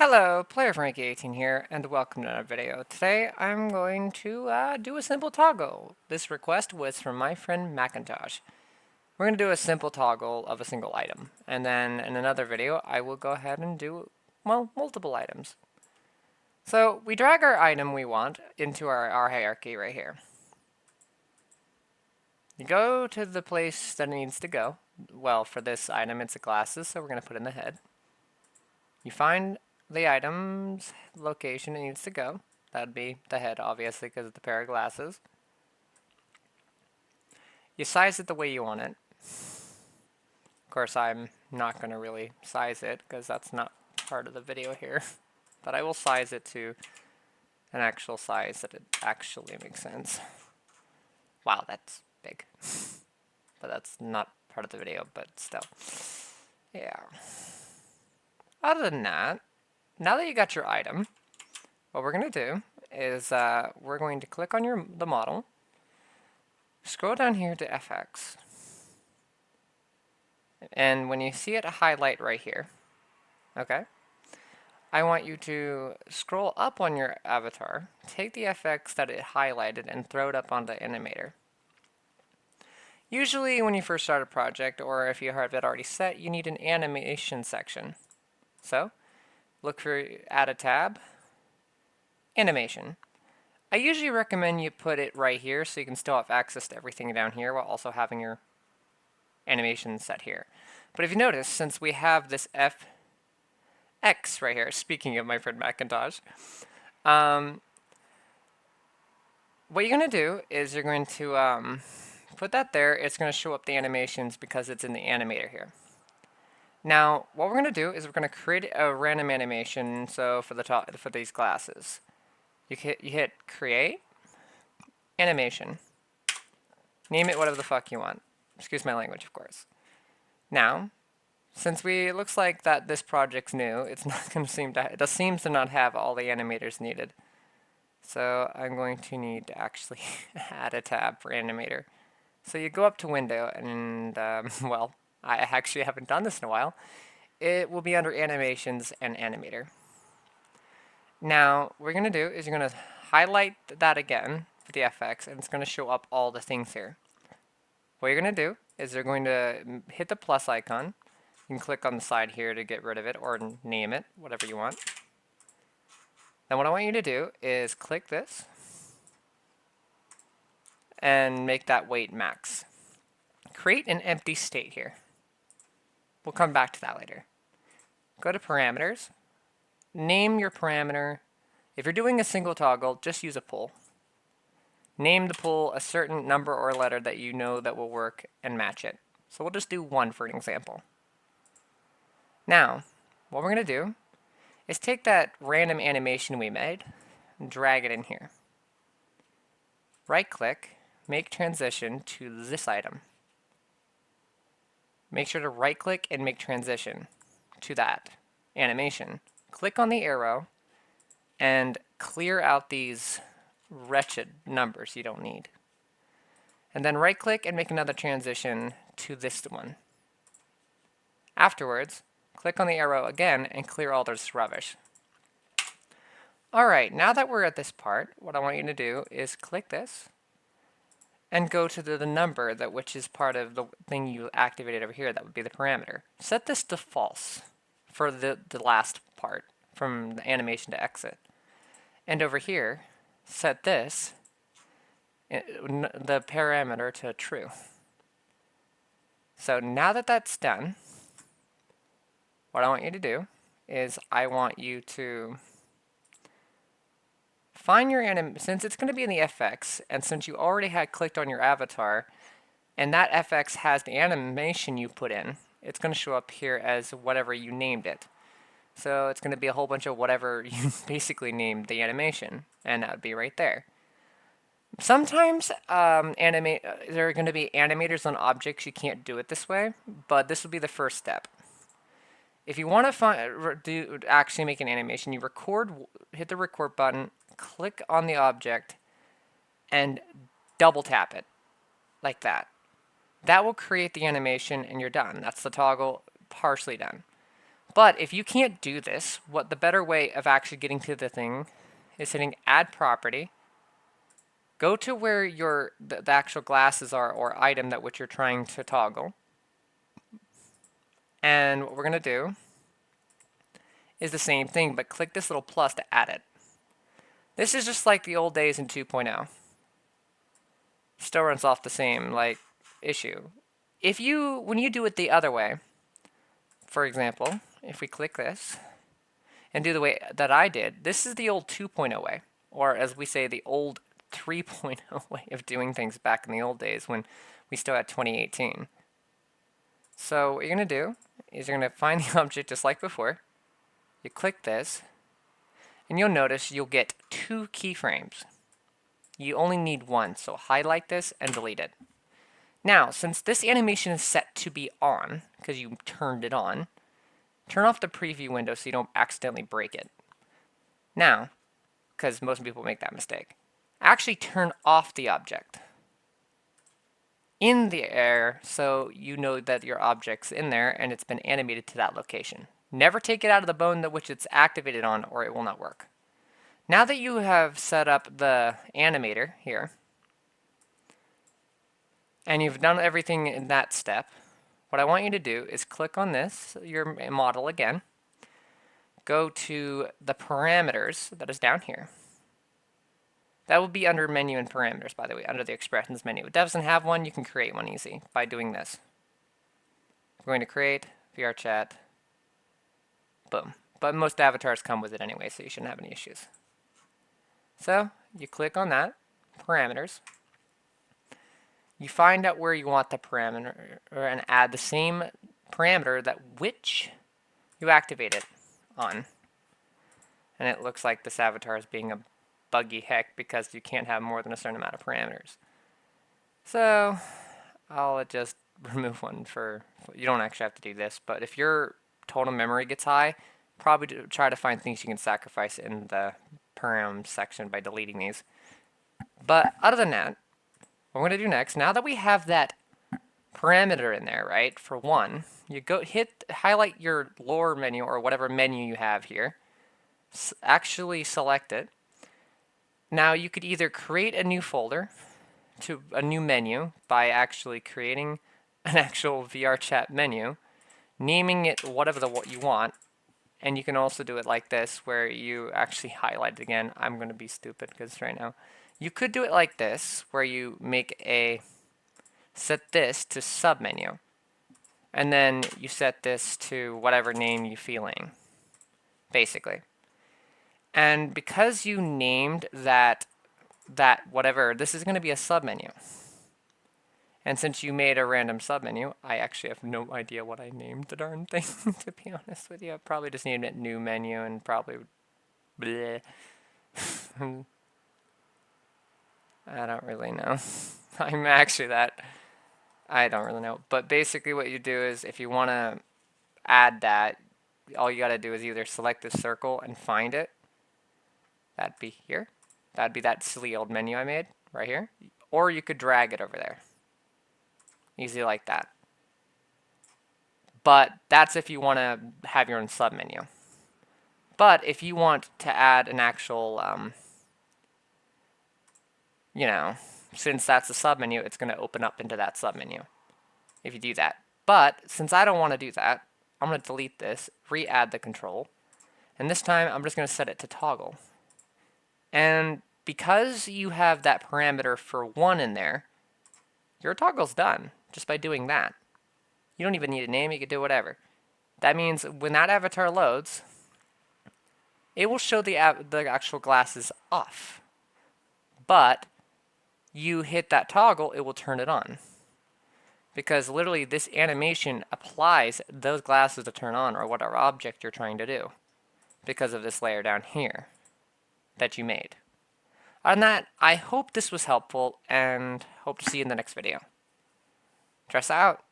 Hello, Player Frankie18 here, and welcome to another video. Today I'm going to do a simple toggle. This request was from my friend MakenTosch. We're going to do a simple toggle of a single item, and then in another video I will go ahead and do, well, multiple items. So we drag our item we want into our hierarchy right here. You go to the place that it needs to go. Well, for this item it's the glasses, so we're going to put in the head. You find the item's location it needs to go. That'd be the head, obviously, because of the pair of glasses. You size it the way you want it. Of course, I'm not going to really size it, because that's not part of the video here. But I will size it to an actual size that it actually makes sense. Wow, that's big. But that's not part of the video, but still. Yeah. Other than that, now that you got your item, what we're going to do is we're going to click on the model, scroll down here to FX, and when you see it highlight right here, okay, I want you to scroll up on your avatar, take the FX that it highlighted and throw it up on the animator. Usually when you first start a project, or if you have it already set, you need an animation section. So, look for add a tab, animation. I usually recommend you put it right here so you can still have access to everything down here while also having your animation set here. But if you notice, since we have this FX right here, speaking of my friend MakenTosch, what you're going to do is you're going to put that there. It's going to show up the animations because it's in the animator here. Now, what we're going to do is we're going to create a random animation. So for these glasses, you hit create animation. Name it whatever the fuck you want. Excuse my language, of course. Now, since it looks like that this project's new, it's not going to it seems to not have all the animators needed. So I'm going to need to actually add a tab for animator. So you go up to window and, well, I actually haven't done this in a while. It will be under animations and animator. Now, what we're going to do is you're going to highlight that again with the FX, and it's going to show up all the things here. What you're going to do is you're going to hit the plus icon. You can click on the side here to get rid of it or name it, whatever you want. Then what I want you to do is click this and make that weight max. Create an empty state here. We'll come back to that later. Go to parameters. Name your parameter. If you're doing a single toggle, just use a pool. Name the pool a certain number or letter that you know that will work and match it. So we'll just do 1 for an example. Now, what we're going to do is take that random animation we made and drag it in here. Right click, make transition to this item. Make sure to right click and make transition to that animation. Click on the arrow and clear out these wretched numbers you don't need. And then right click and make another transition to this one. Afterwards, click on the arrow again and clear all this rubbish. Alright, now that we're at this part, what I want you to do is click this and go to the number which is part of the thing you activated over here. That would be the parameter. Set this to false for the last part from the animation to exit. And over here, set this, the parameter, to true. So now that that's done, what I want you to do is I want you to find your since it's going to be in the FX, and since you already had clicked on your avatar, and that FX has the animation you put in, it's going to show up here as whatever you named it. So it's going to be a whole bunch of whatever you basically named the animation, and that would be right there. Sometimes there are going to be animators on objects you can't do it this way, but this would be the first step. If you want to actually make an animation, you hit the record button, click on the object, and double tap it, like that. That will create the animation and you're done. That's the toggle partially done. But if you can't do this, what the better way of actually getting to the thing is hitting add property. Go to where the actual glasses are or item that which you're trying to toggle. And what we're going to do is the same thing, but click this little plus to add it. This is just like the old days in 2.0. Still runs off the same like issue. When you do it the other way, for example, if we click this and do the way that I did, this is the old 2.0 way, or as we say, the old 3.0 way of doing things back in the old days when we still had 2018. So what you're going to do is you're going to find the object just like before. You click this, and you'll notice you'll get 2 keyframes. You only need 1, so highlight this and delete it. Now, since this animation is set to be on, because you turned it on, turn off the preview window so you don't accidentally break it. Now, because most people make that mistake, actually turn off the object in the air so you know that your object's in there and it's been animated to that location. Never take it out of the bone that which it's activated on or it will not work. Now that you have set up the animator here, and you've done everything in that step, what I want you to do is click on this, your model again, go to the parameters that is down here. That will be under menu and parameters, by the way, under the expressions menu. If it doesn't have one, you can create one easy by doing this. We're going to create Vrchat, boom. But most avatars come with it anyway, so you shouldn't have any issues. So you click on that, parameters. You find out where you want the parameter and add the same parameter that which you activate it on. And it looks like this avatar is being a buggy heck because you can't have more than a certain amount of parameters. So I'll just remove one you don't actually have to do this, but if your total memory gets high, probably try to find things you can sacrifice in the param section by deleting these. But other than that, what we're going to do next, now that we have that parameter in there, right, for 1, you highlight your lower menu or whatever menu you have here, actually select it. Now you could either create a new folder to a new menu by actually creating an actual Vrchat menu, naming it whatever what you want, and you can also do it like this where you actually highlight it again. I'm going to be stupid because right now. You could do it like this where you set this to submenu, and then you set this to whatever name you feeling, basically. And because you named that whatever, this is going to be a submenu. And since you made a random submenu, I actually have no idea what I named the darn thing, to be honest with you. I probably just named it new menu and probably bleh. I don't really know. I'm actually I don't really know. But basically what you do is if you want to add that, all you got to do is either select this circle and find it. That'd be here. That'd be that silly old menu I made right here. Or you could drag it over there. Easy like that. But that's if you want to have your own submenu. But if you want to add an actual, since that's a submenu, it's going to open up into that submenu if you do that. But since I don't want to do that, I'm going to delete this, re-add the control, and this time I'm just going to set it to toggle. And because you have that parameter for 1 in there, your toggle's done just by doing that. You don't even need a name, you can do whatever. That means when that avatar loads, it will show the actual glasses off. But you hit that toggle, it will turn it on. Because literally this animation applies those glasses to turn on or whatever object you're trying to do because of this layer down here that you made. On that, I hope this was helpful and hope to see you in the next video. Dress out!